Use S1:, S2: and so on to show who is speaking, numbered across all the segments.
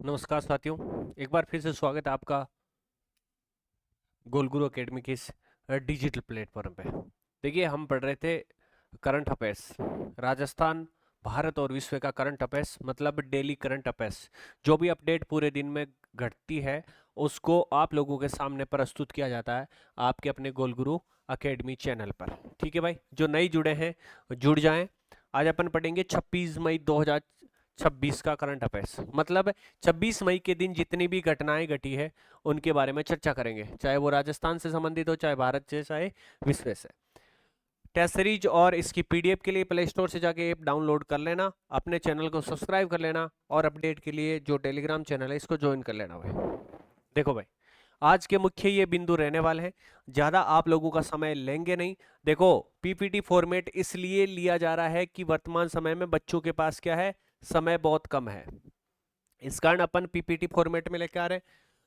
S1: नमस्कार साथियों। एक बार फिर से स्वागत है आपका गोल गुरु एकेडमी की इस डिजिटल प्लेटफॉर्म पे। देखिए, हम पढ़ रहे थे करंट अफेयर्स, राजस्थान, भारत और विश्व का करंट अफेयर्स, मतलब डेली करंट अफेयर्स। जो भी अपडेट पूरे दिन में घटती है उसको आप लोगों के सामने प्रस्तुत किया जाता है आपके अपने गोल गुरु एकेडमी चैनल पर। ठीक है भाई, जो नए जुड़े हैं जुड़ जाएं। आज अपन पढ़ेंगे 26 मई 2026 का करंट अफेयर्स, मतलब 26 मई के दिन जितनी भी घटनाएं घटी है उनके बारे में चर्चा करेंगे, चाहे वो राजस्थान से संबंधित हो, चाहे भारत से, चाहे विश्व से। टेस्ट सीरीज और इसकी पीडीएफ के लिए प्ले स्टोर से जाके ऐप डाउनलोड कर लेना, अपने चैनल को सब्सक्राइब कर लेना और अपडेट के लिए जो टेलीग्राम चैनल है इसको ज्वाइन कर लेना भाई। देखो भाई, आज के मुख्य ये बिंदु रहने वाले हैं, ज्यादा आप लोगों का समय लेंगे नहीं। देखो, पीपीटी फॉर्मेट इसलिए लिया जा रहा है कि वर्तमान समय में बच्चों के पास क्या है, समय बहुत कम है। इस कारण अपन पीपीटी फॉर्मेट में लेकर आ रहे हैं।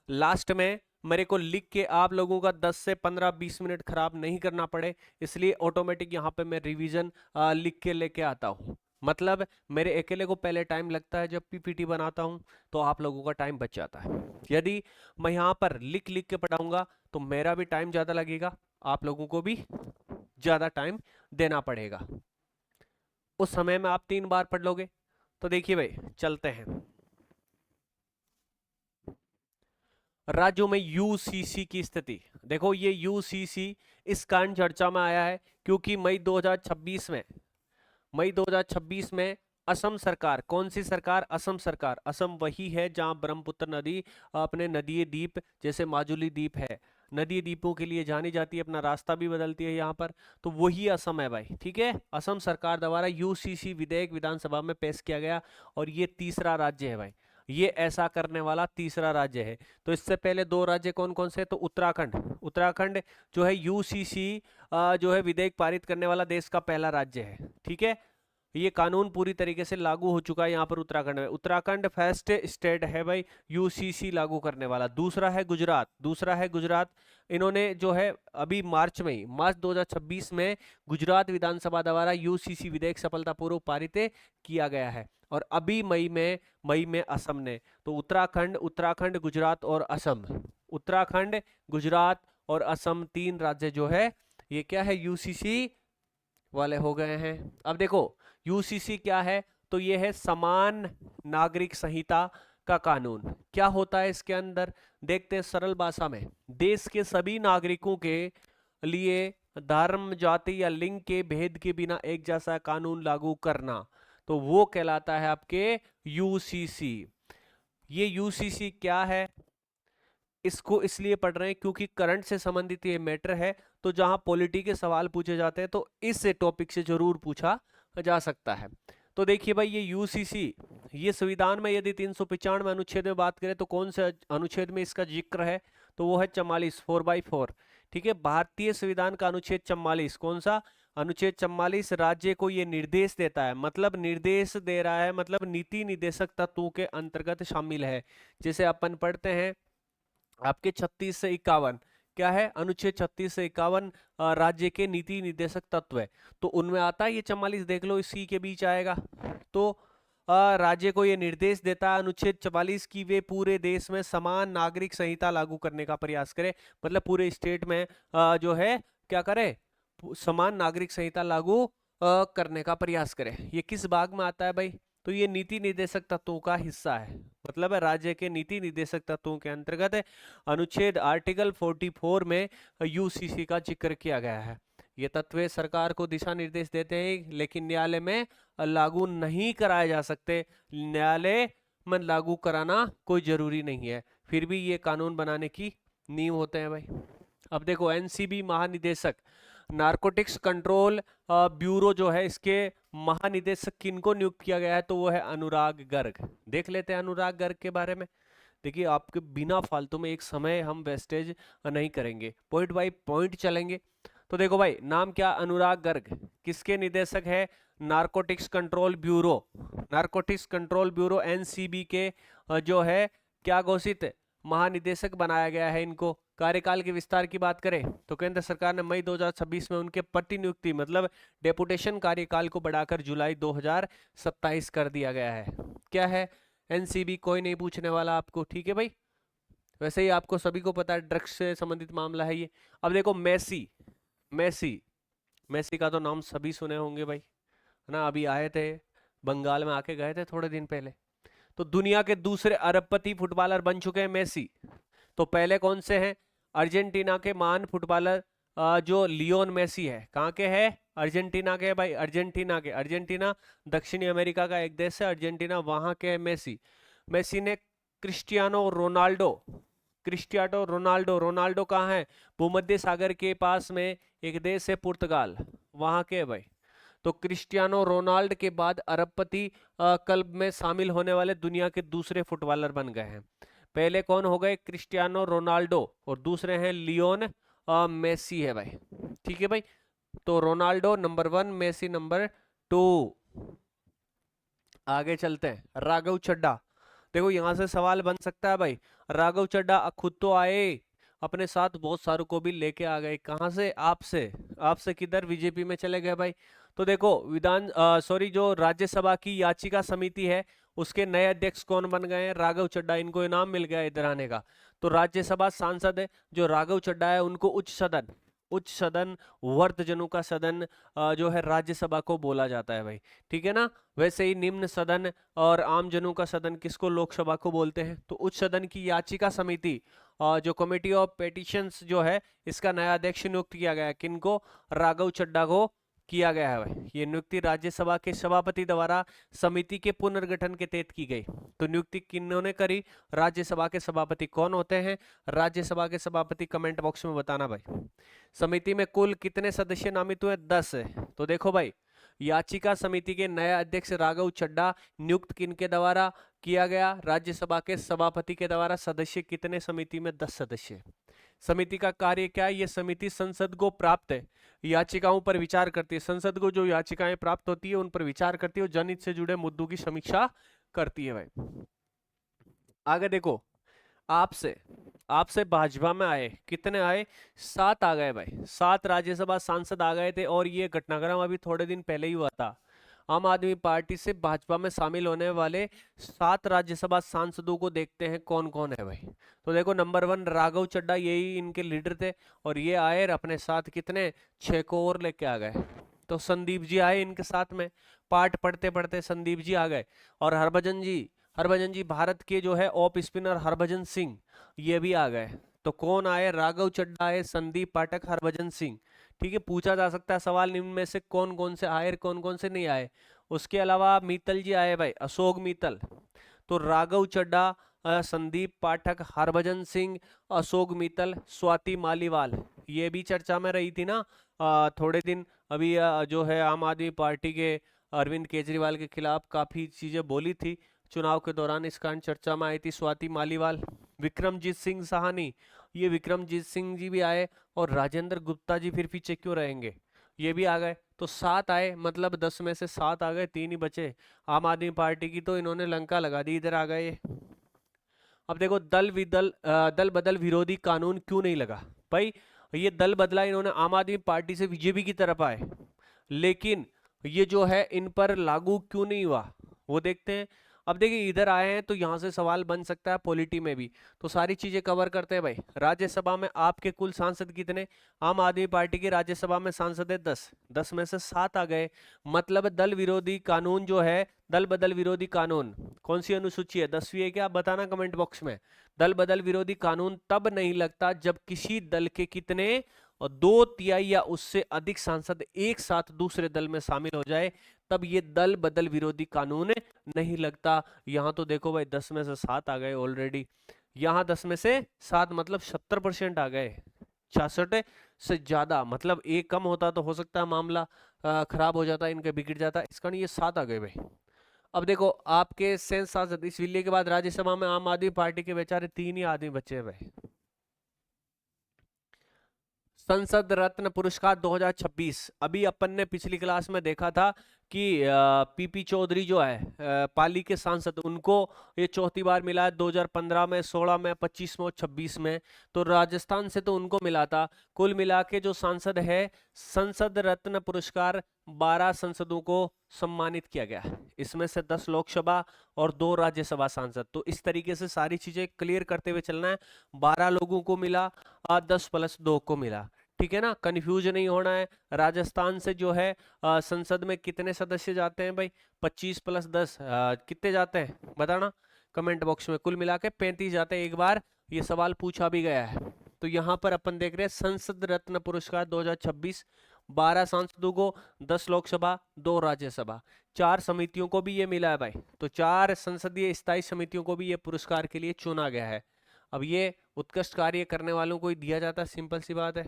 S1: लास्ट में मेरे को लिख के आप लोगों का 10 से 15-20 मिनट खराब नहीं करना पड़े, इसलिए ऑटोमेटिक यहाँ पे मैं रिवीजन लिख के लेके आता हूँ। मतलब मेरे अकेले को पहले टाइम लगता है जब पीपीटी बनाता हूँ, तो आप लोगों का टाइम बच जाता है। यदि मैं यहाँ पर लिख लिख के पढ़ाऊंगा तो मेरा भी टाइम ज़्यादा लगेगा, आप लोगों को भी ज़्यादा टाइम देना पड़ेगा। उस समय में आप 3 बार पढ़ लोगे। तो देखिए भाई, चलते हैं। राज्यों में यूसीसी की स्थिति देखो। ये यूसीसी इस कारण चर्चा में आया है क्योंकि मई 2026 में असम सरकार, कौन सी सरकार, असम सरकार। असम वही है जहां ब्रह्मपुत्र नदी अपने नदीय द्वीप जैसे माजुली द्वीप है, नदी द्वीपों के लिए जानी जाती है, अपना रास्ता भी बदलती है यहाँ पर। तो वही असम है भाई। ठीक है, असम सरकार द्वारा यूसीसी विधेयक विधानसभा में पेश किया गया और ये तीसरा राज्य है भाई। ये ऐसा करने वाला तीसरा राज्य है। तो इससे पहले 2 राज्य कौन कौन से, तो उत्तराखंड जो है यूसीसी जो है विधेयक पारित करने वाला देश का पहला राज्य है। ठीक है, ये कानून पूरी तरीके से लागू हो चुका है यहाँ पर उत्तराखंड में। उत्तराखंड फर्स्ट स्टेट है भाई यूसीसी लागू करने वाला। दूसरा है गुजरात। इन्होंने जो है अभी मार्च 2026 में गुजरात विधानसभा द्वारा यूसीसी विधेयक सफलतापूर्वक पारित किया गया है। और अभी मई में असम ने। तो उत्तराखंड, गुजरात और असम, उत्तराखंड, गुजरात और असम, 3 राज्य जो है ये क्या है, यूसीसी वाले हो गए हैं। अब देखो, यूसीसी क्या है, तो ये है समान नागरिक संहिता का कानून। क्या होता है इसके अंदर, देखते हैं सरल भाषा में। देश के सभी नागरिकों के लिए धर्म, जाति या लिंग के भेद के बिना एक जैसा कानून लागू करना, तो वो कहलाता है आपके यूसीसी। ये यूसीसी क्या है, इसको इसलिए पढ़ रहे हैं क्योंकि करंट से संबंधित ये मैटर है। तो जहां पॉलिटी के सवाल पूछे जाते हैं तो इस टॉपिक से जरूर पूछा जा सकता है। तो देखिए भाई, ये यूसीसी, ये संविधान में यदि 395 अनुच्छेद में बात करें तो कौन से अनुच्छेद में इसका जिक्र है, तो वो है 44, 4/4। ठीक है, भारतीय संविधान का अनुच्छेद 44, कौन सा, अनुच्छेद 44 राज्य को ये निर्देश देता है, मतलब निर्देश दे रहा है, मतलब नीति निर्देशक तत्वों के अंतर्गत शामिल है। जैसे अपन पढ़ते हैं आपके 36 से 51, क्या है, अनुच्छेद 36 से 51 राज्य के नीति निर्देशक तत्व है। तो उनमें आता है ये 44, देख लो इसी के बीच आएगा। तो राज्य को ये निर्देश देता है अनुच्छेद 44 की वे पूरे देश में समान नागरिक संहिता लागू करने का प्रयास करे, मतलब पूरे स्टेट में जो है क्या करे, समान नागरिक संहिता लागू करने का प्रयास करे। ये किस भाग में आता है भाई, तो ये नीति निर्देशक तत्वों का हिस्सा है, मतलब राज्य के नीति निर्देशक तत्वों के अंतर्गत अनुच्छेद आर्टिकल 44 में यूसीसी का जिक्र किया गया है। ये तत्व सरकार को दिशा निर्देश देते हैं लेकिन न्यायालय में लागू नहीं कराए जा सकते। न्यायालय में लागू कराना कोई जरूरी नहीं है, फिर भी ये कानून बनाने की नींव होते हैं भाई। अब देखो, एनसीबी महानिदेशक, नारकोटिक्स कंट्रोल ब्यूरो जो है, इसके महानिदेशक किनको नियुक्त किया गया है, तो वो है अनुराग गर्ग। देख लेते हैं अनुराग गर्ग के बारे में। देखिए, आपके बिना फालतू में एक समय हम वेस्टेज नहीं करेंगे, पॉइंट बाय पॉइंट चलेंगे। तो देखो भाई, नाम क्या, अनुराग गर्ग, किसके निदेशक है, narcotics control bureau. Narcotics control bureau NCB के जो है क्या घोषित महानिदेशक बनाया गया है इनको। कार्यकाल के विस्तार की बात करें तो केंद्र सरकार ने मई 2026 में उनके प्रतिनियुक्ति, मतलब डेपुटेशन कार्यकाल को बढ़ाकर जुलाई 2027 कर दिया गया है। क्या है, एनसीबी कोई नहीं पूछने वाला आपको, ठीक है भाई। वैसे ही आपको सभी को पता है ड्रग्स से संबंधित मामला है ये। अब देखो मेसी, मेसी मेसी का तो नाम सभी सुने होंगे भाई, है ना, अभी आए थे, बंगाल में आके गए थे थोड़े दिन पहले। तो दुनिया के दूसरे अरबपति फुटबॉलर बन चुके हैं मेसी। तो पहले कौन से हैं? अर्जेंटीना के महान फुटबॉलर जो लियोन मेसी है, कहाँ के है? अर्जेंटीना के भाई, अर्जेंटीना के। अर्जेंटीना दक्षिणी अमेरिका का एक देश है, अर्जेंटीना, वहां के है मेसी। मेसी ने Cristiano Ronaldo, Cristiano Ronaldo, Ronaldo कहाँ है? भूमध्य सागर के पास में एक देश है पुर्तगाल, वहां के है भाई। तो क्रिस्टियानो रोनाल्ड के बाद अरबपति क्लब में शामिल होने वाले दुनिया के दूसरे फुटबॉलर बन गए हैं। पहले कौन हो गए? क्रिस्टियानो रोनाल्डो, और दूसरे हैं लियोन मेसी है भाई, ठीक है भाई। तो रोनाल्डो नंबर 1, मेसी नंबर 2। आगे चलते हैं, राघव चड्ढा। देखो यहां से सवाल बन सकता है भाई। राघव चड्ढा खुद तो आए, अपने साथ बहुत सारों को भी लेके आ गए। कहां से? आपसे, आपसे किधर? बीजेपी में चले गए भाई। तो देखो जो राज्यसभा की याचिका समिति है, उसके नए अध्यक्ष कौन बन गए हैं? राघव चड्ढा। इनको इनाम मिल गया इधर आने का। तो राज्यसभा सांसद है जो राघव चड्ढा है, उनको उच्च सदन, उच्च सदन, वर्तजनों का सदन जो है राज्यसभा को बोला जाता है भाई, ठीक है ना। वैसे ही निम्न सदन और आमजनों का सदन किसको? लोकसभा को बोलते हैं। तो उच्च सदन की याचिका समिति जो कमेटी ऑफ पेटिशंस जो है, इसका नया अध्यक्ष नियुक्त किया गया है। किनको? राघव चड्ढा को किया गया है भाई। ये नियुक्ति राज्यसभा के सभापति द्वारा समिति के पुनर्गठन के तहत की गई। तो नियुक्ति किन्होंने करी? राज्यसभा के सभापति। कौन होते हैं राज्यसभा के सभापति? कमेंट बॉक्स में बताना भाई। समिति में कुल कितने सदस्य नामित हुए? 10 है। तो देखो भाई, याचिका समिति के नया अध्यक्ष राघव चड्ढा नियुक्त किनके द्वारा किया गया? राज्यसभा के सभापति के द्वारा। सदस्य कितने समिति में? 10 सदस्य। समिति का कार्य क्या है? ये समिति संसद को प्राप्त है याचिकाओं पर विचार करती है। संसद को जो याचिकाएं प्राप्त होती है उन पर विचार करती है और जनहित से जुड़े मुद्दों की समीक्षा करती है भाई। आगे देखो, आपसे, आपसे भाजपा में आए, कितने आए? 7 आ गए भाई। 7 राज्यसभा सांसद आ गए थे, और ये घटनाक्रम अभी थोड़े दिन पहले ही हुआ था। आम आदमी पार्टी से भाजपा में शामिल होने वाले 7 राज्यसभा सांसदों को देखते हैं कौन कौन है भाई। तो देखो नंबर 1 राघव चड्ढा, यही इनके लीडर थे, और ये आए अपने साथ कितने? 6 को और लेके आ गए। तो संदीप जी आए इनके साथ में, पाठ पढ़ते पढ़ते संदीप जी आ गए। और हरभजन जी, हरभजन जी भारत के जो है ऑफ स्पिनर हरभजन सिंह, ये भी आ गए। तो कौन आए? राघव चड्ढा आए, संदीप पाठक, हरभजन सिंह, ठीक है। पूछा जा सकता है सवाल निम्न में से कौन कौन से आए और कौन कौन से नहीं आए। उसके अलावा मित्तल जी आए भाई, अशोक मित्तल। तो राघव चड्ढा, संदीप पाठक, हरभजन सिंह, अशोक मित्तल, स्वाति मालीवाल, ये भी चर्चा में रही थी ना थोड़े दिन अभी। जो है आम आदमी पार्टी के अरविंद केजरीवाल के खिलाफ काफी चीजें बोली थी चुनाव के दौरान, इस कारण चर्चा में आई थी स्वाति मालीवाल। विक्रमजीत सिंह साहनी, ये विक्रमजीत सिंह जी भी आए। और राजेंद्र गुप्ता जी फिर पीछे क्यों रहेंगे, ये भी आ गए। तो 7 आए, मतलब 10 में से 7 आ गए, 3 ही बचे। आम आदमी पार्टी की तो इन्होंने लंका लगा दी, इधर आ गए। अब देखो दल बदल विरोधी कानून क्यों नहीं लगा भाई? ये दल बदला इन्होंने, आम आदमी पार्टी से बीजेपी की तरफ आए, लेकिन ये जो है इन पर लागू क्यों नहीं हुआ वो देखते हैं। अब देखिए इधर आए हैं तो यहाँ से सवाल बन सकता है पॉलिटी में भी, तो सारी चीजें कवर करते हैं भाई। राज्यसभा में आपके कुल सांसद कितने? आम आदमी पार्टी की राज्यसभा में सांसद है 10, 10 में से 7 आ गए। मतलब दल विरोधी कानून जो है, दल बदल विरोधी कानून कौन सी अनुसूची है? 10वीं है क्या? आप बताना कमेंट बॉक्स में। दल बदल विरोधी कानून तब नहीं लगता जब किसी दल के कितने, और 2/3 या उससे अधिक सांसद एक साथ दूसरे दल में शामिल हो जाए, तब ये दल बदल विरोधी कानून नहीं लगता। यहाँ तो देखो भाई 10 में से 7 आ गए ऑलरेडी। यहाँ 10 में से 7 मतलब 70% आ गए, 66 से ज्यादा। मतलब एक कम होता तो हो सकता है मामला खराब हो जाता, इनका बिगड़ जाता, इस कारण ये 7 आ गए भाई। अब देखो आपके सेंस सांसद, इस विलय के बाद राज्यसभा में आम आदमी पार्टी के बेचारे 3 ही आदमी बचे हैं भाई। संसद रत्न पुरस्कार 2026। अभी अपन ने पिछली क्लास में देखा था कि पीपी चौधरी जो है पाली के सांसद, उनको ये चौथी बार मिला है, 2015 में, 16 में, 25 में और 26 में। तो राजस्थान से तो उनको मिला था। कुल मिला के जो सांसद है, संसद रत्न पुरस्कार 12 सांसदों को सम्मानित किया गया है। इसमें से 10 लोकसभा और 2 राज्यसभा सांसद। तो इस तरीके से सारी चीजें क्लियर करते हुए चलना है। 12 लोगों को मिला, 10 + 2 को मिला। ठीक है ना, कंफ्यूज नहीं होना है। राजस्थान से जो है संसद में कितने सदस्य जाते हैं भाई? 25 + 10 कितने जाते हैं बताना कमेंट बॉक्स में। कुल मिला के 35 जाते हैं। एक बार ये सवाल पूछा भी गया है। तो यहाँ पर अपन देख रहे हैं संसद रत्न पुरस्कार 2026, 12 सांसदों को, 10 लोकसभा, 2 राज्यसभा, 4 समितियों को भी ये मिला है भाई। तो 4 संसदीय स्थायी समितियों को भी ये पुरस्कार के लिए चुना गया है। अब ये उत्कृष्ट कार्य करने वालों को ही दिया जाता है, सिंपल सी बात है।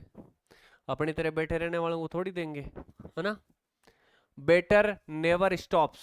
S1: अपनी तरह बैठे रहने वालों को थोड़ी देंगे, है ना। Better never stops,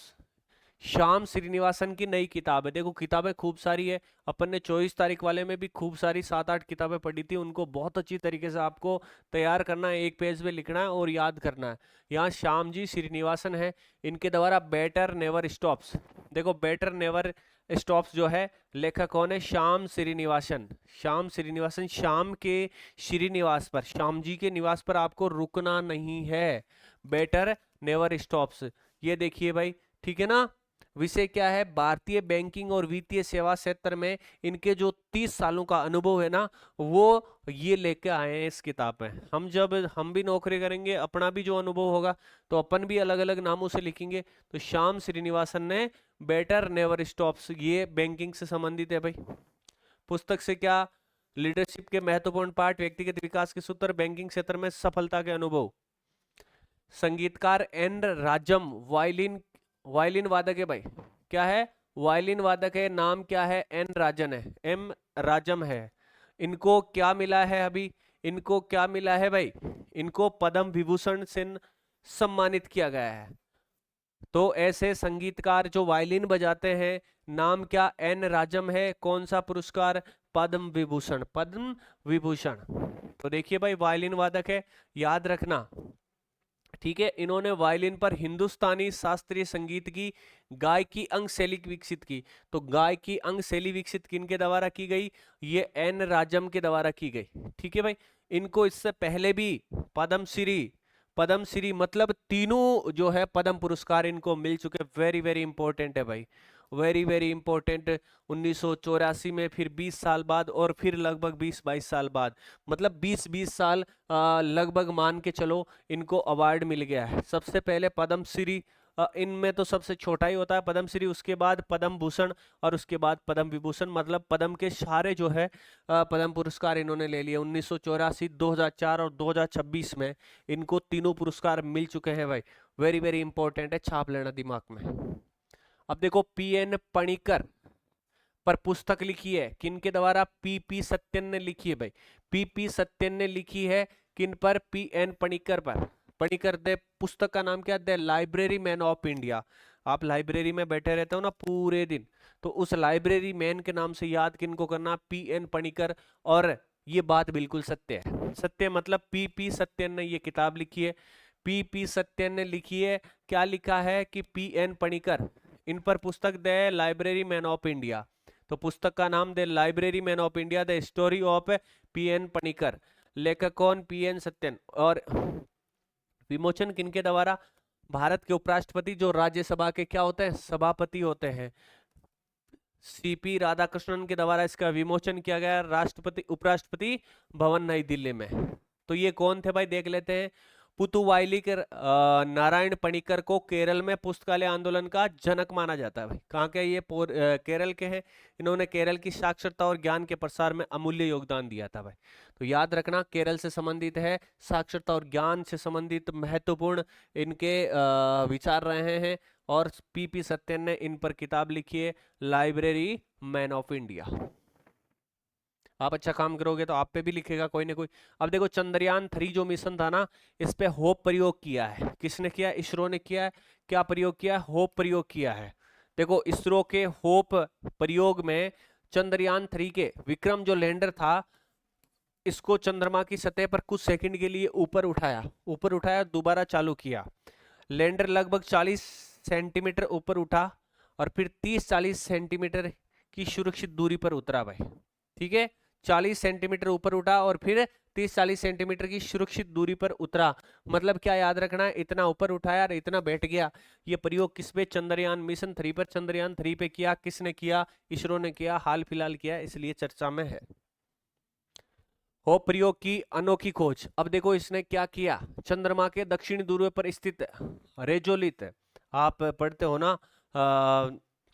S1: Shyam Srinivasan की नई किताब है। देखो किताबें खूब सारी है। अपन ने 24 तारीख वाले में भी खूब सारी 7-8 किताबें पढ़ी थी। उनको बहुत अच्छी तरीके से आपको तैयार करना है, एक पेज पे लिखना है और याद करना है। यहाँ श्याम जी श्रीनिवासन है, इनके द्वारा बेटर नेवर स्टॉप्स। देखो बेटर नेवर स्टॉप्स जो है, लेखक कौन है? श्याम श्रीनिवासन। श्याम श्रीनिवासन, श्याम के श्रीनिवास पर, श्याम जी के निवास पर आपको रुकना नहीं है। बेटर नेवर स्टॉप्स, ये देखिए भाई, ठीक है ना। विषय क्या है? भारतीय बैंकिंग और वित्तीय सेवा क्षेत्र में इनके जो 30 सालों का अनुभव है ना, वो ये लेके आए हैं इस किताब में। हम भी नौकरी करेंगे, अपना भी जो अनुभव होगा तो अपन भी अलग अलग नामों से लिखेंगे। तो श्याम श्रीनिवासन ने बेटर नेवर स्टॉप्स, ये बैंकिंग से संबंधित है भाई। पुस्तक से क्या? लीडरशिप के महत्वपूर्ण पार्ट, व्यक्तिगत विकास के सूत्र, बैंकिंग क्षेत्र में सफलता के अनुभव। संगीतकार एन राजम, वायलिन वादक है भाई। क्या है? वायलिन वादक है। नाम क्या है? एन राजन है, एम राजम है। इनको क्या मिला है? अभी इनको क्या मिला है भाई? इनको पद्म विभूषण से सम्मानित किया गया है। तो ऐसे संगीतकार जो वायलिन बजाते हैं, नाम क्या? एन राजम है। कौन सा पुरस्कार? पद्म विभूषण, पद्म विभूषण। तो देखिए भाई, वायलिन वादक है, याद रखना। ठीक है, इन्होंने वायलिन पर हिंदुस्तानी शास्त्रीय संगीत की गायकी अंग शैली विकसित की। तो गायकी अंग शैली विकसित किनके द्वारा की गई? ये एन राजम के द्वारा की गई। ठीक है भाई, इनको इससे पहले भी पद्मश्री मतलब तीनों जो है पद्म पुरस्कार इनको मिल चुके। वेरी वेरी इंपॉर्टेंट है भाई, वेरी वेरी इंपॉर्टेंट। 1984 में, फिर 20 साल बाद, और फिर लगभग 20-22 साल बाद, मतलब 20-20 साल लगभग मान के चलो इनको अवार्ड मिल गया है। सबसे पहले पद्मश्री, इनमें तो सबसे छोटा ही होता है पद्मश्री, उसके बाद पद्म भूषण और उसके बाद पद्म विभूषण। मतलब पद्म के सारे जो है पद्म पुरस्कार इन्होंने ले लिए। 1984, 2004 और 2026 में इनको तीनों पुरस्कार मिल चुके हैं भाई। वेरी वेरी इंपॉर्टेंट है, छाप लेना दिमाग में। अब देखो, पीएन पणिकर पर पुस्तक लिखी है, किनके द्वारा? पीपी सत्यन ने लिखी है भाई। पीपी सत्यन ने लिखी है किन पर? पीएन पणिकर पर। पणिकर दे, पुस्तक का नाम क्या? The library man of India. आप लाइब्रेरी में बैठे रहते हो ना पूरे दिन, तो उस लाइब्रेरी मैन के नाम से याद किनको करना? पीएन पणिकर। और ये बात बिल्कुल सत्य है। सत्य मतलब पीपी सत्यन ने ये किताब लिखी है। पीपी सत्यन ने लिखी है। क्या लिखा है? कि पीएन पणिकर, इन पर पुस्तक the library man of India. तो पुस्तक का नाम the library man of India, the story of PN Panikkar. लेखक कौन? पीएन सत्यन। और विमोचन किनके द्वारा? भारत के उपराष्ट्रपति, जो राज्यसभा के क्या होते हैं? सभापति होते हैं, सीपी राधाकृष्णन के द्वारा इसका विमोचन किया गया राष्ट्रपति उपराष्ट्रपति भवन, नई दिल्ली में। तो ये कौन थे भाई? देख लेते हैं। पुतुवाइली के नारायण पणिकर को केरल में पुस्तकालय आंदोलन का जनक माना जाता है भाई। कहाँ के? ये केरल के हैं। इन्होंने केरल की साक्षरता और ज्ञान के प्रसार में अमूल्य योगदान दिया था भाई। तो याद रखना, केरल से संबंधित है, साक्षरता और ज्ञान से संबंधित महत्वपूर्ण इनके विचार रहे हैं। और पीपी सत्यन ने इन पर किताब लिखी है, लाइब्रेरी मैन ऑफ इंडिया। आप अच्छा काम करोगे तो आप पे भी लिखेगा कोई ना कोई। अब देखो, चंद्रयान 3 जो मिशन था ना, इस पे होप प्रयोग किया है। किसने किया? इसरो ने किया है। क्या प्रयोग किया? होप प्रयोग किया है। देखो, इसरो के होप प्रयोग में चंद्रयान 3 के विक्रम जो लैंडर था, इसको चंद्रमा की सतह पर कुछ सेकंड के लिए ऊपर उठाया, दोबारा चालू किया। लैंडर लगभग 40 सेंटीमीटर ऊपर उठा और फिर 30-40 सेंटीमीटर की सुरक्षित दूरी पर उतरा भाई। ठीक है, 40 सेंटीमीटर ऊपर उठा और फिर 30-40 सेंटीमीटर की सुरक्षित दूरी पर उतरा। मतलब क्या याद रखना है, इतना ऊपर उठाया और इतना बैठ गया। ये प्रयोग किस पे, चंद्रयान मिशन 3 पर, चंद्रयान 3 पे किया। किसने किया? इसरो ने किया, हाल फिलहाल किया, इसलिए चर्चा में है। हो प्रयोग की अनोखी खोज। अब देखो इसने क्या किया, चंद्रमा के दक्षिणी ध्रुव पर स्थित रेजोलित, आप पढ़ते हो ना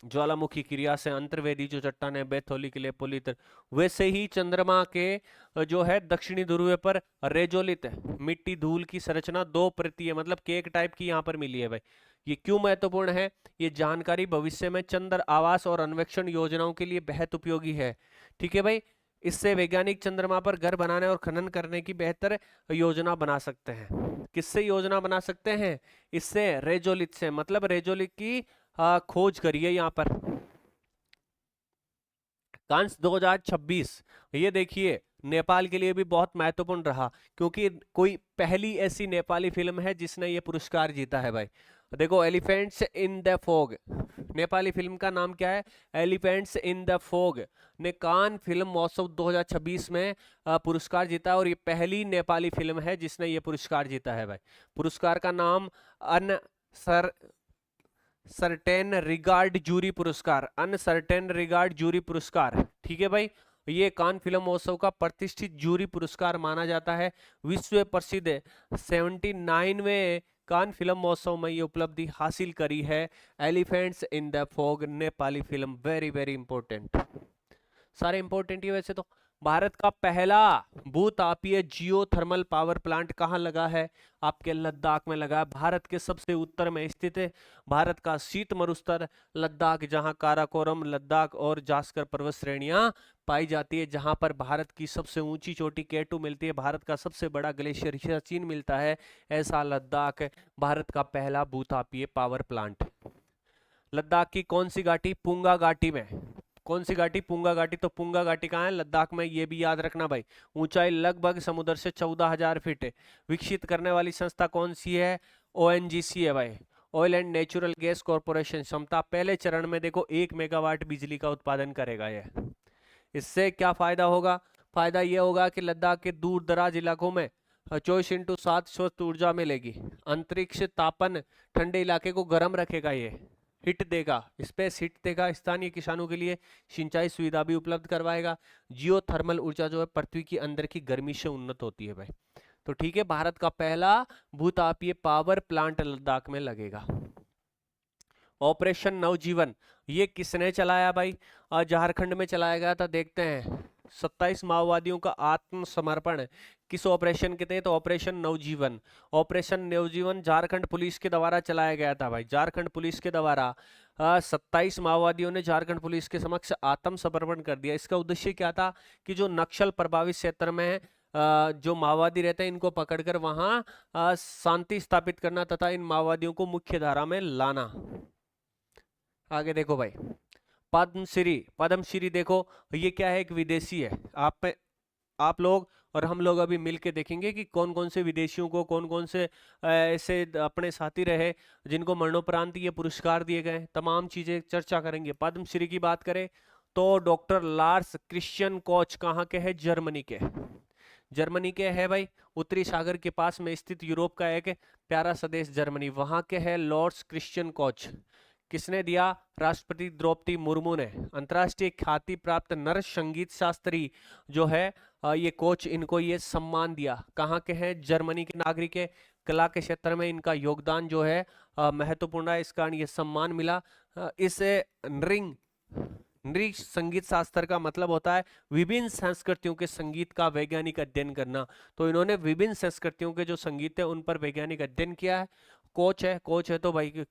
S1: ज्वालामुखी क्रिया से अंतर्वेदी जो चट्टान है, बैथोलिक लेपोलित, वैसे ही चंद्रमा के जो है दक्षिणी ध्रुव पर रेजोलित मिट्टी धूल की संरचना 2 प्रति है, मतलब केक टाइप की यहाँ पर मिली है भाई। ये क्यों महत्वपूर्ण है? ये जानकारी भविष्य में चंद्र आवास और अन्वेषण योजनाओं के लिए बेहद उपयोगी है। ठीक है भाई, इससे वैज्ञानिक चंद्रमा पर घर बनाने और खनन करने की बेहतर योजना बना सकते हैं। किससे योजना बना सकते हैं? इससे, रेजोलित से, मतलब रेजोलित की खोज करिए यहाँ पर। कांस 2026, ये देखिए नेपाल के लिए भी बहुत महत्वपूर्ण रहा, क्योंकि कोई पहली ऐसी नेपाली फिल्म है जिसने ये पुरस्कार जीता है भाई। देखो, elephants in the fog, Nepali film का नाम क्या है? एलिफेंट्स इन द फॉग ने कान फिल्म महोत्सव 2026 में पुरस्कार जीता, और ये पहली नेपाली फिल्म है जिसने ये पुरस्कार जीता है भाई। पुरस्कार का नाम सर्टेन रिगार्ड जूरी पुरस्कार, अनसर्टेन रिगार्ड जूरी पुरस्कार। ठीक है भाई, ये कान फिल्म महोत्सव का प्रतिष्ठित जूरी पुरस्कार माना जाता है। विश्व प्रसिद्ध 79वें कान फिल्म महोत्सव में ये उपलब्धि हासिल करी है। Elephants in the fog Nepali film, very very important, सारे इंपॉर्टेंट ही। वैसे तो भारत का पहला भूतापीय जियोथर्मल पावर प्लांट कहाँ लगा है? आपके लद्दाख में लगा है, भारत के सबसे उत्तर में स्थित है। भारत का शीत मरुस्थल लद्दाख, जहां काराकोरम, लद्दाख और जास्कर पर्वत श्रेणियां पाई जाती है, जहां पर भारत की सबसे ऊंची चोटी केटू मिलती है, भारत का सबसे बड़ा ग्लेशियर सियाचिन मिलता है। ऐसा लद्दाख भारत का पहला भूतापीय पावर प्लांट। लद्दाख की कौन सी घाटी? पुंगा घाटी में। कौन सी घाटी? पुंगा घाटी। तो पुंगा घाटी कहाँ है? लद्दाख में, ये भी याद रखना भाई। ऊंचाई लगभग समुद्र से 14,000 फीट है। विकसित करने वाली संस्था कौन सी है? ONGC है भाई, oil and natural gas corporation. क्षमता पहले चरण में देखो 1 मेगावाट बिजली का उत्पादन करेगा ये। इससे क्या फायदा होगा? फायदा ये होगा कि लद्दाख के दूर दराज इलाकों में 24x7 स्वस्थ ऊर्जा मिलेगी। अंतरिक्ष तापन ठंडे इलाके को गर्म रखेगा, ये हिट देगा, स्पेस हिट देगा। स्थानीय किसानों के लिए सिंचाई सुविधा भी उपलब्ध करवाएगा। जियो थर्मल ऊर्जा जो है पृथ्वी की अंदर की गर्मी से उन्नत होती है भाई। तो ठीक है, भारत का पहला भूतापीय पावर प्लांट लद्दाख में लगेगा। ऑपरेशन नवजीवन, ये किसने चलाया भाई? झारखंड में चलाया गया था। देखते हैं, 27 माओवादियों का आत्मसमर्पण किस ऑपरेशन के तहत? ऑपरेशन नवजीवन। ऑपरेशन नवजीवन झारखंड पुलिस के द्वारा चलाया गया था भाई। झारखंड पुलिस के द्वारा 27 माओवादियों ने झारखंड पुलिस के समक्ष आत्मसमर्पण कर दिया। इसका उद्देश्य क्या था कि जो नक्सल प्रभावित क्षेत्र में जो माओवादी रहते हैं, इनको पकड़कर वहां शांति स्थापित करना तथा इन माओवादियों को मुख्य धारा में लाना। आगे देखो भाई, पद्मश्री। पद्मश्री देखो, ये क्या है? एक विदेशी है। आप लोग और हम लोग अभी मिलके देखेंगे कि कौन कौन से विदेशियों को, कौन कौन से ऐसे अपने साथी रहे जिनको मरणोपरांत ये पुरस्कार दिए गए, तमाम चीजें चर्चा करेंगे। पद्मश्री की बात करें तो डॉक्टर लार्स क्रिश्चियन कोच कहाँ के हैं? जर्मनी के। जर्मनी के है भाई, उत्तरी सागर के पास में स्थित यूरोप का एक प्यारा सा देश जर्मनी, वहां के है लॉर्ड्स क्रिश्चियन कोच। किसने दिया? राष्ट्रपति द्रौपदी मुर्मू ने। अंतर्राष्ट्रीय ख्याति प्राप्त नर संगीत शास्त्री जो है ये कोच, इनको ये सम्मान दिया। कहाँ के हैं? जर्मनी के नागरिक है। कला के क्षेत्र में इनका योगदान जो है महत्वपूर्ण है, इस कारण ये सम्मान मिला। इस नृत्य संगीत शास्त्र का मतलब होता है विभिन्न संस्कृतियों के संगीत का वैज्ञानिक अध्ययन करना। तो इन्होंने विभिन्न संस्कृतियों के जो संगीत है उन पर वैज्ञानिक अध्ययन किया है। कोच है तो भाई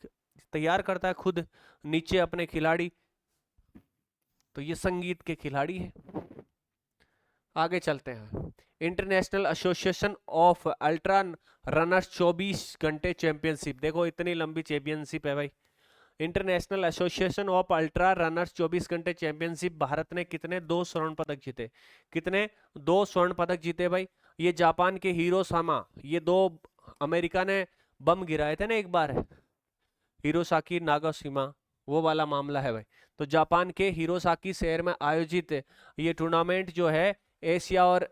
S1: तैयार करता है खुद नीचे अपने खिलाड़ी, तो ये संगीत के खिलाड़ी है। आगे चलते हैं। International association of ultra runners 24 घंटे चैंपियनशिप। देखो इतनी लंबी चैंपियनशिप है भाई। International association of ultra runners 24 घंटे चैंपियनशिप भारत ने कितने 2 स्वर्ण पदक जीते। कितने 2 स्वर्ण पदक जीते भाई। ये जापान के हिरोशिमा, ये 2 अमेरिका ने बम गिराए थे ना एक बार, हिरोसाकी नागासाकी, वो वाला मामला है भाई। तो जापान के हिरोसाकी शहर में आयोजित ये टूर्नामेंट जो है एशिया और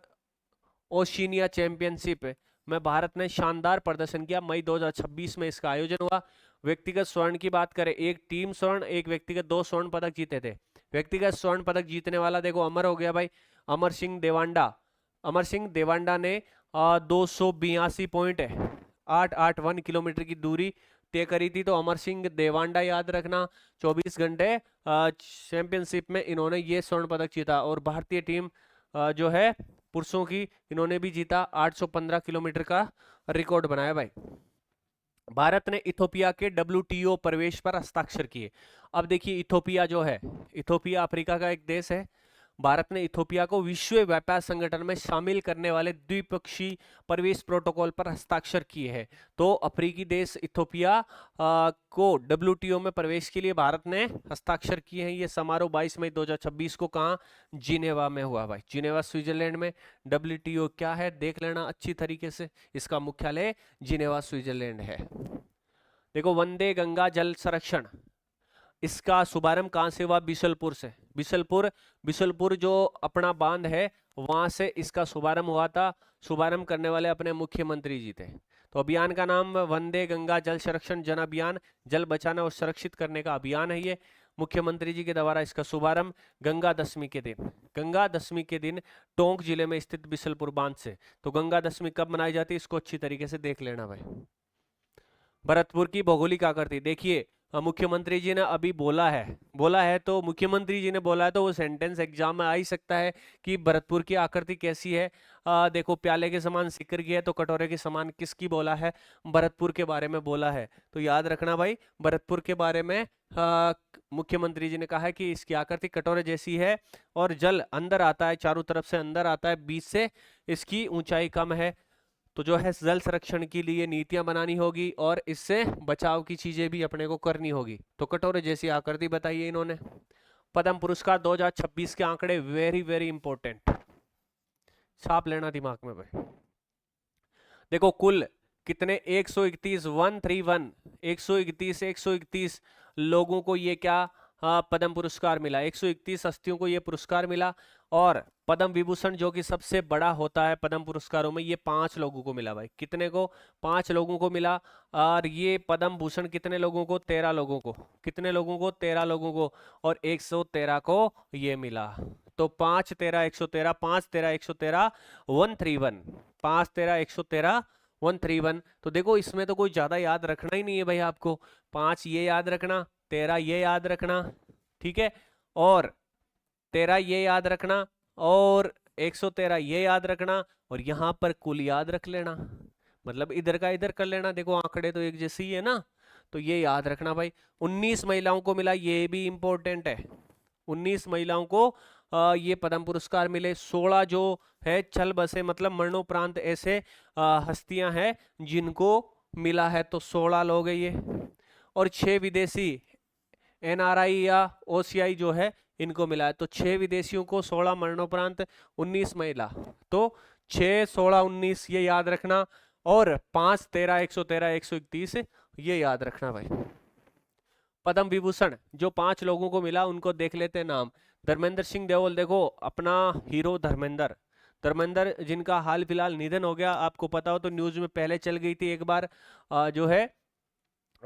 S1: ओशिनिया चैंपियनशिप में भारत ने शानदार प्रदर्शन किया। मई 2026 में इसका आयोजन हुआ। व्यक्तिगत स्वर्ण की बात करें, एक टीम स्वर्ण, एक व्यक्तिगत 2 स्वर्ण पदक जीते थे। व्यक्तिगत स्वर्ण पदक जीतने वाला देखो अमर हो गया भाई, अमर सिंह देवांडा। अमर सिंह देवांडा ने 282.881 किलोमीटर की दूरी तय करी थी। तो अमर सिंह देवांडा याद रखना, 24 घंटे चैंपियनशिप में इन्होंने ये स्वर्ण पदक जीता। और भारतीय टीम जो है पुरुषों की, इन्होंने भी जीता, 815 किलोमीटर का रिकॉर्ड बनाया भाई। भारत ने इथोपिया के WTO प्रवेश पर हस्ताक्षर किए। अब देखिए इथोपिया जो है, इथोपिया अफ्रीका का एक देश है। भारत ने इथोपिया को विश्व व्यापार संगठन में शामिल करने वाले द्विपक्षीय प्रवेश प्रोटोकॉल पर हस्ताक्षर किए हैं। तो अफ्रीकी देश इथोपिया को WTO में प्रवेश के लिए भारत ने हस्ताक्षर किए हैं। ये समारोह 22 मई 2026 को कहाँ, जिनेवा में हुआ भाई, जिनेवा स्विट्जरलैंड में। WTO क्या है देख लेना अच्छी तरीके से, इसका मुख्यालय जिनेवा स्विट्जरलैंड है। देखो वंदे गंगा जल संरक्षण, इसका शुभारंभ कहाँ से हुआ, बिशलपुर से। बिशलपुर जो अपना बांध है वहां से इसका शुभारंभ हुआ था। शुभारंभ करने वाले अपने मुख्यमंत्री जी थे। तो अभियान का नाम वंदे गंगा जल संरक्षण जन अभियान, जल बचाना और सुरक्षित करने का अभियान है ये। मुख्यमंत्री जी के द्वारा इसका शुभारंभ गंगा दशमी के दिन, गंगा दशमी के दिन टोंक जिले में स्थित बिशलपुर बांध से। तो गंगा दशमी कब मनाई जाती है इसको अच्छी तरीके से देख लेना भाई। भरतपुर की भौगोलिक आकृति देखिए, मुख्यमंत्री जी ने अभी बोला है तो मुख्यमंत्री जी ने बोला है तो वो सेंटेंस एग्जाम में आ ही सकता है कि भरतपुर की आकृति कैसी है। देखो प्याले के समान सिक्र की है, तो कटोरे के समान किसकी बोला है, भरतपुर के बारे में बोला है। तो याद रखना भाई, भरतपुर के बारे में मुख्यमंत्री जी ने कहा है कि इसकी आकृति कटोरे जैसी है और जल अंदर आता है, चारों तरफ से अंदर आता है, बीच से इसकी ऊंचाई कम है। तो जो है जल संरक्षण के लिए नीतियां बनानी होगी और इससे बचाव की चीजें भी अपने को करनी होगी। तो कटोरे जैसी आकृति बताइए इन्होंने। पद्म पुरस्कार 2026 के आंकड़े वेरी वेरी इंपॉर्टेंट, छाप लेना दिमाग में भाई। देखो कुल कितने 131 लोगों को ये क्या पद्म पुरस्कार मिला, 131 हस्तियों को ये पुरस्कार मिला। और पद्म विभूषण जो कि सबसे बड़ा होता है पद्म पुरस्कारों में, ये 5 लोगों को मिला भाई। कितने को, 5 लोगों को मिला। और ये पद्म भूषण कितने लोगों को, 13 लोगों को। कितने लोगों को, 13 लोगों को। और 113 को ये मिला। तो 5 13 113, 5 13 113 131, 5 13 113 131। तो देखो इसमें तो कोई ज्यादा याद रखना ही नहीं है भाई आपको। 5 ये याद रखना, 13 ये याद रखना, ठीक है, और 13 ये याद रखना, और 113 ये याद रखना, और यहां पर कुल याद रख लेना, मतलब इधर का इधर कर लेना। देखो आंकड़े तो एक जैसे ही है ना, तो ये याद रखना भाई। 19 महिलाओं को मिला, ये भी इंपॉर्टेंट है। 19 महिलाओं को ये पद्म पुरस्कार मिले। 16 जो है चल बसे, मतलब मरणोपरांत ऐसे हस्तियां हैं जिनको मिला है, तो 16 लोग हैं ये। और 6 विदेशी NRI या OCI जो है इनको मिला है। तो 6 विदेशियों को, 16 मरणोपरांत, 19 महिला। तो 6 16 19 ये याद रखना, और 5 13 113 131 ये याद रखना भाई। पद्म विभूषण जो 5 लोगों को मिला उनको देख लेते हैं नाम। धर्मेंद्र सिंह देओल, देखो अपना हीरो धर्मेंद्र जिनका हाल फिलहाल निधन हो गया, आपको पता हो तो न्यूज में पहले चल गई थी एक बार जो है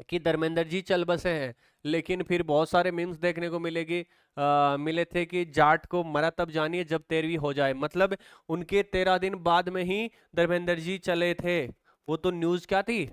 S1: कि धर्मेंद्र जी चल बसे हैं। लेकिन फिर बहुत सारे मीम्स देखने को मिले थे कि जाट को मरा तब जानिए जब 13वीं हो जाए, मतलब उनके 13 दिन बाद में ही धर्मेंद्र जी चले थे। वो तो न्यूज क्या थी,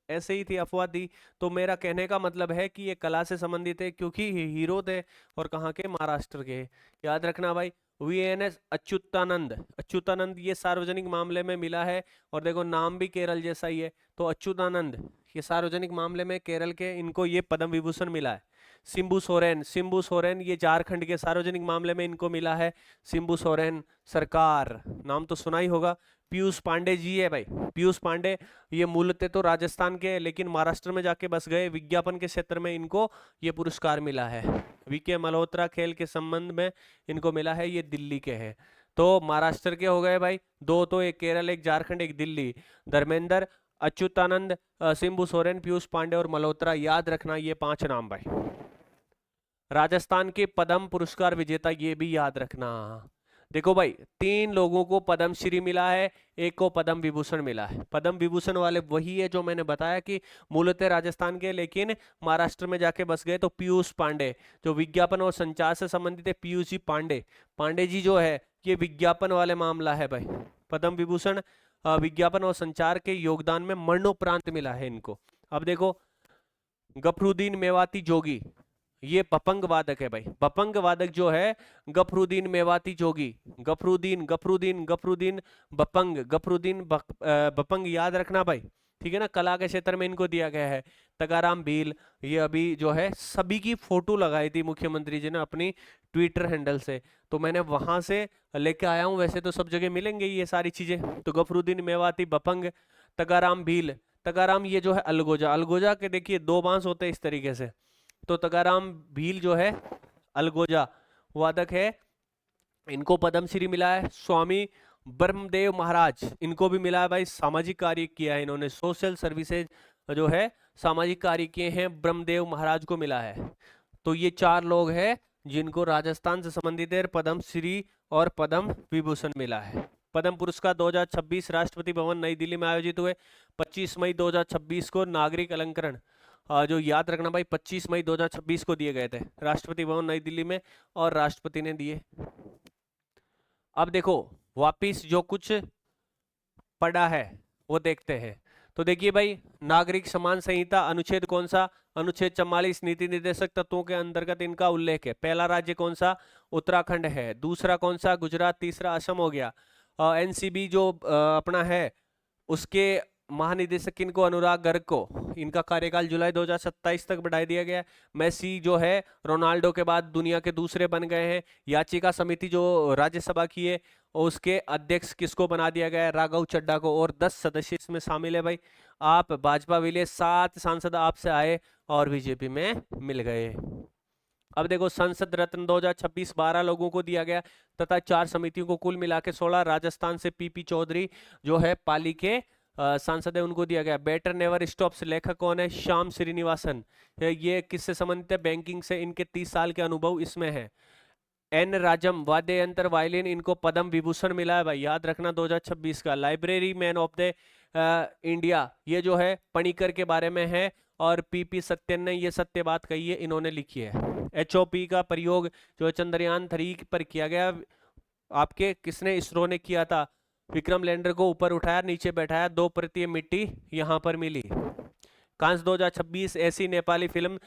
S1: ऐसे ही थी, अफवाह थी। तो मेरा कहने का मतलब है कि ये कला से संबंधित है, क्योंकि हीरो थे और कहाँ के, महाराष्ट्र के। याद रखना भाई। VNS अच्युतानंद ये सार्वजनिक मामले में मिला है, और देखो नाम भी केरल जैसा ही है। तो अच्युतानंद ये सार्वजनिक मामले में केरल के, इनको ये पद्म विभूषण मिला है। शिंबू सोरेन, शिंबू सोरेन ये झारखंड के सार्वजनिक मामले में इनको मिला है शिंबू सोरेन सरकार, नाम तो सुना ही होगा। पीयूष पांडे जी है भाई, पीयूष पांडे, ये मूलतः तो राजस्थान के लेकिन महाराष्ट्र में जाके बस गए, विज्ञापन के क्षेत्र में इनको ये पुरस्कार मिला है। वीके मल्होत्रा खेल के संबंध में इनको मिला है, ये दिल्ली के हैं। तो महाराष्ट्र के हो गए भाई दो, तो एक केरल, एक झारखंड, एक दिल्ली। धर्मेंद्र, अच्युतानंद, शिंबू सोरेन, पीयूष पांडे और मल्होत्रा, याद रखना ये 5 नाम भाई। राजस्थान के पद्म पुरस्कार विजेता ये भी याद रखना। देखो भाई 3 लोगों को पद्मश्री मिला है, एक को पद्म विभूषण मिला है। पद्म विभूषण वाले वही है जो मैंने बताया कि मूलतः राजस्थान के लेकिन महाराष्ट्र में जाके बस गए। तो पीयूष पांडे जो विज्ञापन और संचार से संबंधित है, पीयूष जी पांडे, पांडे जी जो है ये विज्ञापन वाले मामला है भाई। पद्म विभूषण विज्ञापन और संचार के योगदान में मरणोपरांत मिला है इनको। अब देखो गफरुद्दीन मेवाती जोगी, ये बपंग वादक है भाई। बपंग वादक जो है गफरुद्दीन मेवाती जोगी, गफरुद्दीन गफरुद्दीन गफरुद्दीन बपंग, गफरुद्दीन बपंग, याद रखना भाई, ठीक है ना। कला के क्षेत्र में इनको दिया गया है। तगाराम भील, ये अभी जो है सभी की फोटो लगाई थी मुख्यमंत्री जी ने अपनी ट्विटर हैंडल से, तो मैंने वहां से लेके आया हूं। वैसे तो सब जगह मिलेंगे ये सारी चीजें। तो गफरुद्दीन मेवाती बपंग, तगाराम भील, तगाराम ये जो है अलगोजा, अलगोजा के देखिए 2 बांस होते हैं इस तरीके से। तो तगाराम भील जो है अलगोजा वादक है, इनको पद्मश्री मिला है। स्वामी ब्रह्मदेव महाराज, इनको भी मिला है भाई, सामाजिक कार्य किया है इन्होंने, सोशल सर्विसेज जो है सामाजिक कार्य किए हैं, ब्रह्मदेव महाराज को मिला है। तो ये 4 लोग हैं जिनको राजस्थान से संबंधित है पद्मश्री और पद्म विभूषण मिला है। पद्म पुरस्कार 2026 राष्ट्रपति भवन नई दिल्ली में आयोजित हुए। 25 मई 2026 को नागरिक अलंकरण, जो याद रखना भाई 25 मई 2026 को दिए गए थे राष्ट्रपति भवन नई दिल्ली में, और राष्ट्रपति ने दिए। अब देखो वापिस जो कुछ पड़ा है वो देखते हैं। तो देखिए भाई नागरिक समान संहिता अनुच्छेद कौन सा, अनुच्छेद 44 नीति निर्देशक तत्वों के अंतर्गत इनका उल्लेख है। पहला राज्य कौन सा, उत्तराखंड है। दूसरा कौन सा, गुजरात। तीसरा असम हो गया। एनसीबी जो अपना है उसके महानिदेशक इनको अनुराग गर्ग को, इनका कार्यकाल जुलाई 2027 तक बढ़ा दिया गया। मेसी जो है रोनाल्डो के बाद दुनिया के दूसरे बन गए हैं। याचिका समिति जो राज्यसभा की है उसके अध्यक्ष किसको बना दिया गया है, राघव चड्ढा को, और 10 सदस्य इसमें शामिल है भाई। आप भाजपा विले 7 सांसद आपसे आए और बीजेपी में मिल गए। अब देखो संसद रत्न 2026 12 लोगों को दिया गया तथा 4 समितियों को कुल मिला के 16। राजस्थान से पीपी चौधरी जो है पाली के सांसद है, उनको दिया गया। बेटर नेवर स्टॉप्स लेखक कौन है, श्याम श्रीनिवासन, ये किससे संबंधित है, बैंकिंग से, इनके 30 साल के अनुभव इसमें है। एन राजम वाद्य यंत्र वायलिन, इनको पद्म विभूषण मिला है भाई, याद रखना 2026 का। Library man of the India, ये जो है पणिकर के बारे में है, और पीपी सत्यन ने ये सत्य बात कही है, इन्होंने लिखी है। एचओपी का प्रयोग जो चंद्रयान 3 पर किया गया, आपके किसने, इसरो ने किया था। विक्रम लैंडर को ऊपर उठाया नीचे बैठाया, 2 प्रति मिट्टी यहाँ पर मिली। कांस 2026 ऐसी नेपाली फिल्म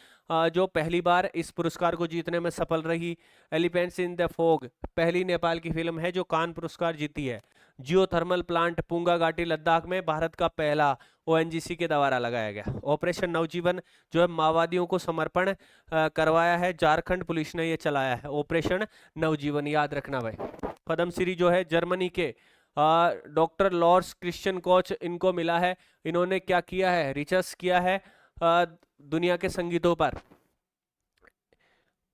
S1: जो पहली बार इस पुरस्कार को जीतने में सफल रही। एलिफेंट्स इन द फोग पहली नेपाल की फिल्म है जो कान पुरस्कार जीती है। जियोथर्मल प्लांट पुंगा घाटी लद्दाख में भारत का पहला ओएनजीसी के द्वारा लगाया गया। ऑपरेशन नवजीवन जो है माओवादियों को समर्पण करवाया है, झारखंड पुलिस ने ये चलाया है ऑपरेशन नवजीवन, याद रखना भाई। पद्मश्री जो है जर्मनी के डॉक्टर लॉर्स क्रिश्चियन कोच, इनको मिला है। इन्होंने क्या किया है, रिसर्च किया है दुनिया के संगीतों पर।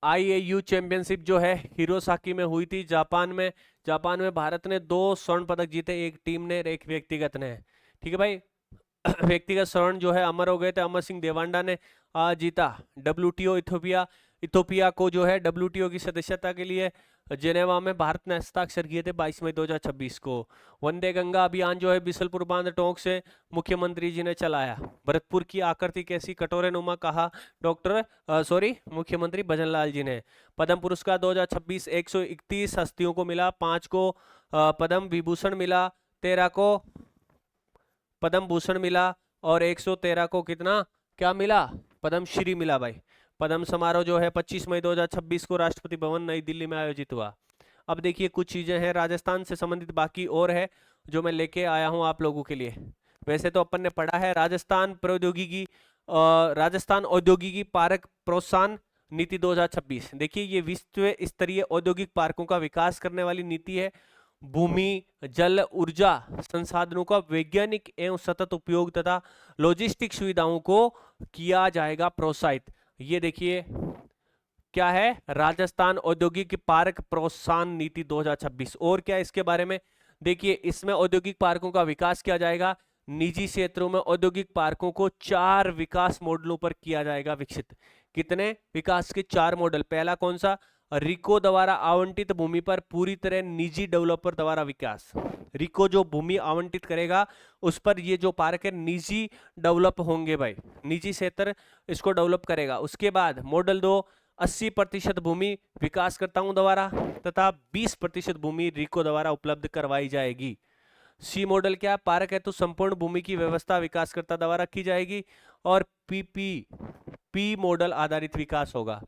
S1: आईएयू चैंपियनशिप जो है हिरोसाकी में हुई थी जापान में भारत ने 2 स्वर्ण पदक जीते, एक टीम ने एक व्यक्तिगत ने, ठीक है भाई। व्यक्तिगत स्वर्ण जो है अमर हो गए थे, अमर सिंह देवांडा ने जीता। WTO इथोपिया को जो है WTO की सदस्यता के लिए जेनेवा में भारत ने हस्ताक्षर किए थे 22 मई 2026 को। वंदे गंगा अभियान जो है बिसलपुर बांध टोंक से मुख्यमंत्री जी ने चलाया। भरतपुर की आकृति कैसी कटोरे नुमा, कहा मुख्यमंत्री भजनलाल जी ने। पद्म पुरस्कार 2026 131 हस्तियों को मिला, 5 को पद्म विभूषण मिला, 13 को पद्म भूषण मिला, और 113 को कितना क्या मिला, पद्मश्री मिला भाई। पद्म समारोह जो है 25 मई 2026 को राष्ट्रपति भवन नई दिल्ली में आयोजित हुआ। अब देखिए कुछ चीजें हैं राजस्थान से संबंधित, बाकी और है जो मैं लेके आया हूं आप लोगों के लिए। वैसे तो अपन ने पढ़ा है राजस्थान औद्योगिकी पार्क प्रोत्साहन नीति 2026। देखिए ये विश्व स्तरीय औद्योगिक पार्कों का विकास करने वाली नीति है। भूमि, जल, ऊर्जा संसाधनों का वैज्ञानिक एवं सतत उपयोग तथा लॉजिस्टिक सुविधाओं को किया जाएगा प्रोत्साहित। ये देखिए क्या है, राजस्थान औद्योगिक पार्क प्रोत्साहन नीति 2026। और क्या इसके बारे में, देखिए इसमें औद्योगिक पार्कों का विकास किया जाएगा। निजी क्षेत्रों में औद्योगिक पार्कों को 4 विकास मॉडलों पर किया जाएगा विकसित। कितने विकास के 4 मॉडल? पहला कौन सा? रिको द्वारा आवंटित भूमि पर पूरी तरह निजी डेवलपर द्वारा विकास। रिको जो भूमि आवंटित करेगा उस पर ये जो पार्क है निजी डेवलप होंगे भाई, निजी क्षेत्र इसको डेवलप करेगा। उसके बाद मॉडल 2, 80% भूमि विकासकर्ताओं द्वारा तथा 20% भूमि रिको द्वारा उपलब्ध करवाई जाएगी। सी मॉडल क्या? पार्क है तो संपूर्ण भूमि की व्यवस्था विकासकर्ता द्वारा की जाएगी। और पी मॉडल आधारित विकास होगा।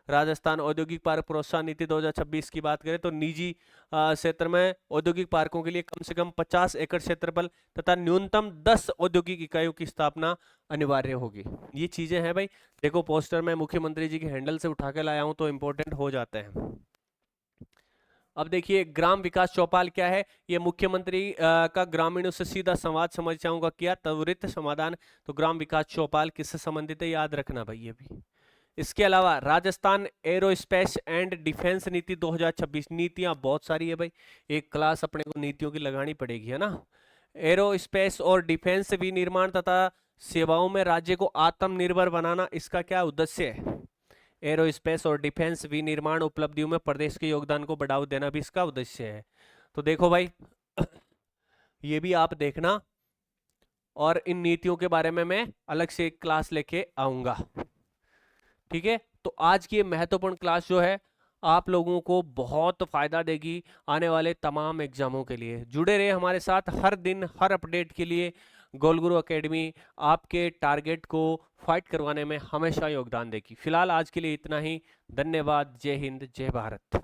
S1: राजस्थान औद्योगिक पार्क प्रोत्साहन नीति 2026 की बात करें तो निजी क्षेत्र में औद्योगिक पार्कों के लिए कम से कम 50 एकड़ क्षेत्रफल तथा न्यूनतम 10 औद्योगिक इकाइयों की स्थापना अनिवार्य होगी। ये चीजें हैं भाई। देखो पोस्टर में मुख्यमंत्री जी के हैंडल से उठा के लाया हूं तो इंपॉर्टेंट हो जाते हैं। अब देखिए ग्राम विकास चौपाल क्या है? ये मुख्यमंत्री का ग्रामीणों से सीधा संवाद समस्याओं का किया त्वरित समाधान। तो ग्राम विकास चौपाल किससे संबंधित है? याद रखना भाई ये भी। इसके अलावा राजस्थान एरोस्पेस एंड डिफेंस नीति 2026। नीतियां बहुत सारी है भाई, एक क्लास अपने को नीतियों की लगानी पड़ेगी, है ना। एरोस्पेस और डिफेंस विनिर्माण तथा सेवाओं में राज्य को आत्मनिर्भर बनाना, इसका क्या उद्देश्य है? एरोस्पेस और डिफेंस विनिर्माण उपलब्धियों में प्रदेश के योगदान को बढ़ावा देना भी इसका उद्देश्य है। तो देखो भाई ये भी आप देखना, और इन नीतियों के बारे में मैं अलग से एक क्लास लेके आऊंगा, ठीक है। तो आज की ये महत्वपूर्ण क्लास जो है आप लोगों को बहुत फायदा देगी आने वाले तमाम एग्जामों के लिए। जुड़े रहे हमारे साथ हर दिन हर अपडेट के लिए। गोल गुरु एकेडमी आपके टारगेट को फाइट करवाने में हमेशा योगदान देगी। फिलहाल आज के लिए इतना ही। धन्यवाद। जय हिंद, जय भारत।